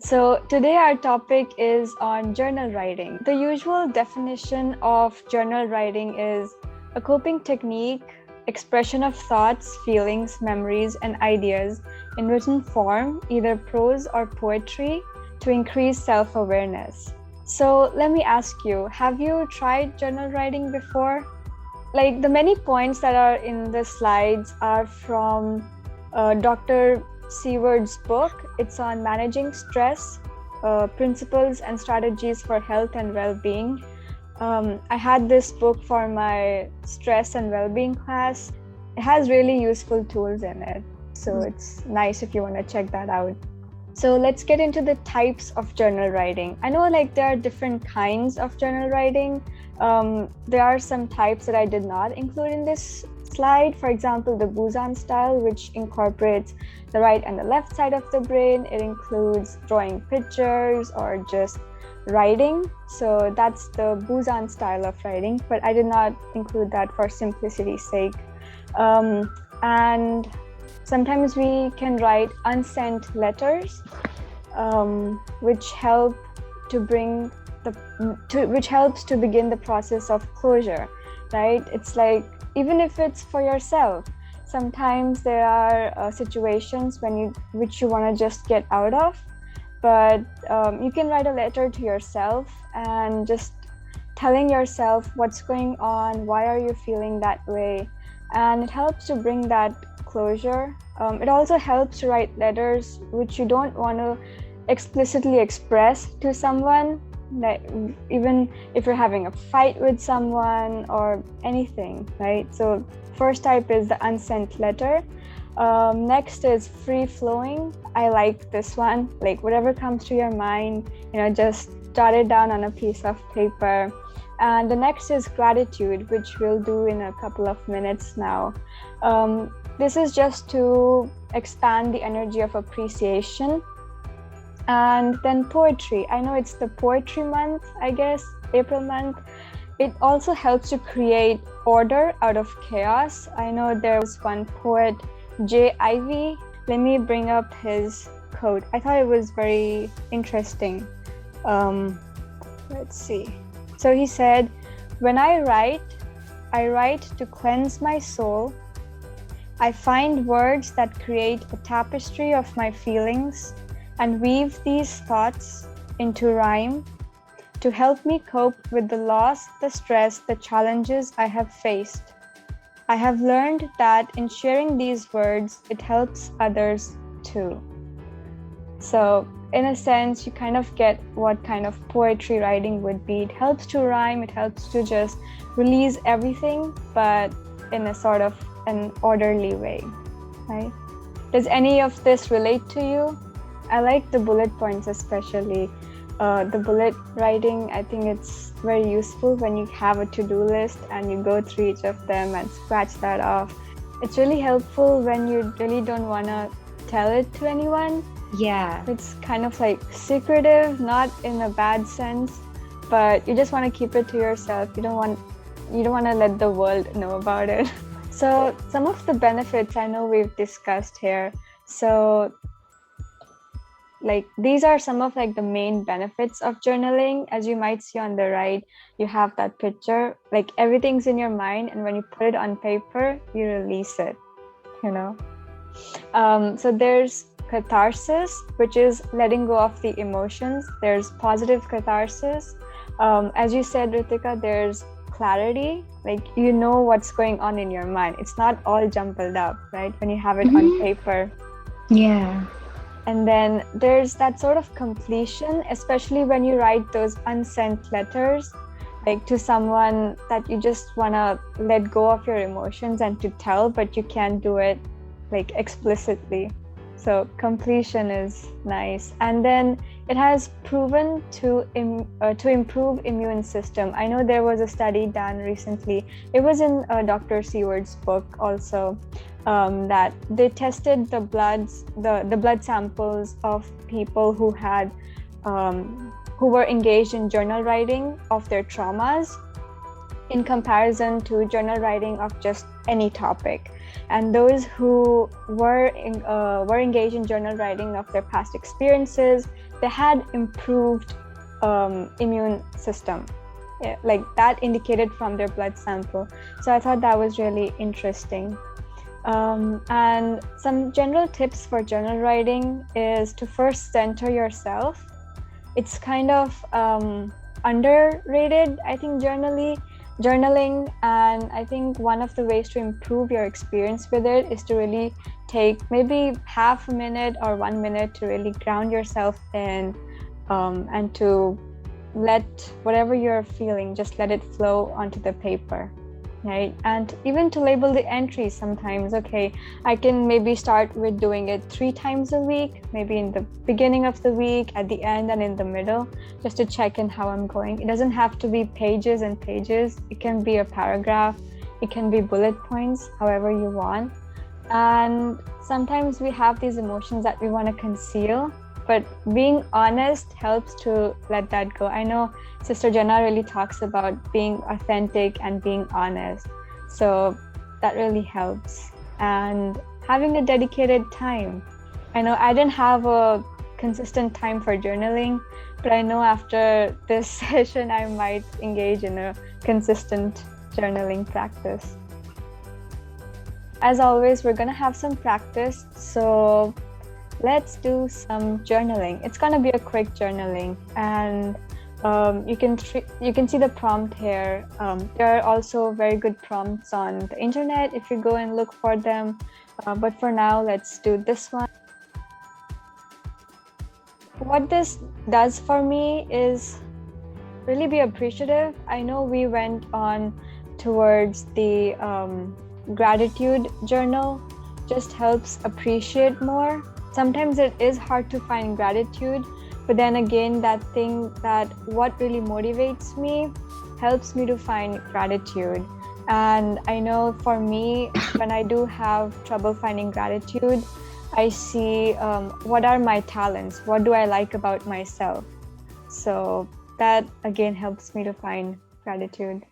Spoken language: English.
So today our topic is on journal writing. The usual definition of journal writing is a coping technique, expression of thoughts, feelings, memories, and ideas in written form, either prose or poetry, to increase self-awareness. So let me ask you, have you tried journal writing before? Like the many points that are in the slides are from Dr. Seward's book. It's on managing stress, principles and strategies for health and well-being. I had this book for my stress and well-being class. It has really useful tools in it, so it's nice if you want to check that out. So let's get into the types of journal writing. I know there are different kinds of journal writing. There are some types that I did not include in this slide. For example, the Buzan style, which incorporates the right and the left side of the brain. It includes drawing pictures or just writing. So that's the Buzan style of writing, but I did not include that for simplicity's sake. And sometimes we can write unsent letters, which helps to begin the process of closure, right? It's like, even if it's for yourself, sometimes there are situations which you want to just get out of, but you can write a letter to yourself and just telling yourself what's going on, why are you feeling that way, and it helps to bring that closure. It also helps to write letters which you don't want to explicitly express to someone, like even if you're having a fight with someone or anything, right? So first type is the unsent letter. Next is free flowing. I like this one, like whatever comes to your mind, just jot it down on a piece of paper. And the next is gratitude, which we'll do in a couple of minutes now. This is just to expand the energy of appreciation. And then poetry. I know it's the poetry month, I guess, April month. It also helps to create order out of chaos. I know there was one poet, J. Ivy. Let me bring up his quote. I thought it was very interesting. Let's see. So he said, "When I write to cleanse my soul. I find words that create a tapestry of my feelings and weave these thoughts into rhyme to help me cope with the loss, the stress, the challenges I have faced. I have learned that in sharing these words, it helps others too." So in a sense, you kind of get what kind of poetry writing would be. It helps to rhyme, it helps to just release everything, but in a sort of an orderly way, right? Does any of this relate to you? I like the bullet points especially. The bullet writing, I think it's very useful when you have a to-do list and you go through each of them and scratch that off. It's really helpful when you really don't want to tell it to anyone. Yeah. It's kind of like secretive, not in a bad sense, but you just want to keep it to yourself. You don't want to let the world know about it. So some of the benefits I know we've discussed here. So these are some of the main benefits of journaling. As you might see on the right, you have that picture, everything's in your mind, and when you put it on paper, you release it, So there's catharsis, which is letting go of the emotions. There's positive catharsis. As you said, Ritika, there's clarity, you know what's going on in your mind. It's not all jumbled up, right? When you have it on paper. Yeah. And then there's that sort of completion, especially when you write those unsent letters, to someone that you just want to let go of your emotions and to tell, but you can't do it explicitly. So completion is nice. And then it has proven to improve immune system. I know there was a study done recently. It was in Dr. Seward's book also, that they tested the blood samples of people who were engaged in journal writing of their traumas in comparison to journal writing of just any topic. And those who were engaged in journal writing of their past experiences, they had improved immune system. Yeah, like that indicated from their blood sample. So I thought that was really interesting. And some general tips for journal writing is to first center yourself. It's kind of underrated, I think, journaling. And I think one of the ways to improve your experience with it is to really take maybe half a minute or 1 minute to really ground yourself in, and to let whatever you're feeling, just let it flow onto the paper, right? And even to label the entries sometimes. Okay, I can maybe start with doing it 3 times a week, maybe in the beginning of the week, at the end, and in the middle, just to check in how I'm going. It doesn't have to be pages and pages. It can be a paragraph, it can be bullet points, however you want. And sometimes we have these emotions that we want to conceal, but being honest helps to let that go. I know Sister Jenna really talks about being authentic and being honest. So that really helps. And having a dedicated time. I know I didn't have a consistent time for journaling, but I know after this session, I might engage in a consistent journaling practice. As always, we're gonna have some practice. So let's do some journaling. It's gonna be a quick journaling, and you can see the prompt here. There are also very good prompts on the internet if you go and look for them. But for now, let's do this one. What this does for me is really be appreciative. I know we went on towards the gratitude journal. Just helps appreciate more. Sometimes it is hard to find gratitude, but then again, that what really motivates me helps me to find gratitude. And I know for me, when I do have trouble finding gratitude, I see what are my talents, what do I like about myself. So that again helps me to find gratitude.